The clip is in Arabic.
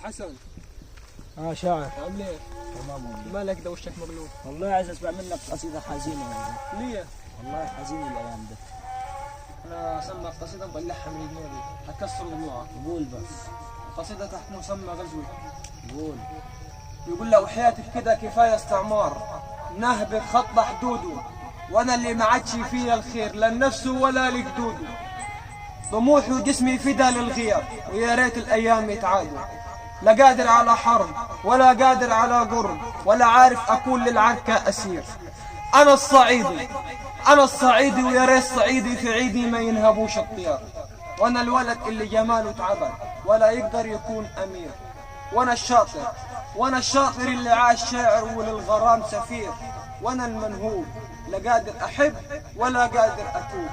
حسن. شاعر. عامل ايه؟ تمام والله. مالك ده وشك مقلوب؟ والله عايز اسمع منك قصيدة حزينة والله. ليه؟ والله حزين الايام ده. انا سمع قصيدة مطلعها من دماغي، هتكسر دموعك. قول بس. قصيدة تحت مسمى غزوي. قول. يقول له وحياتك كده كفاية استعمار، نهبط خط حدوده، وانا اللي ما عادش فيا الخير لا لنفسه ولا لجدوده. طموحي وجسمي فدا للغير، ويا ريت الايام يتعادوا. لا قادر على حرب ولا قادر على قرب، ولا عارف اكون للعركة اسير. انا الصعيدي، انا الصعيدي، ويا ريت صعيدي في عيدي ما ينهبوش الطيار. وانا الولد اللي جماله اتعبد ولا يقدر يكون امير. وانا الشاطر، وانا الشاطر اللي عاش شاعر وللغرام سفير. وانا المنهوب، لا قادر احب ولا قادر اتوب.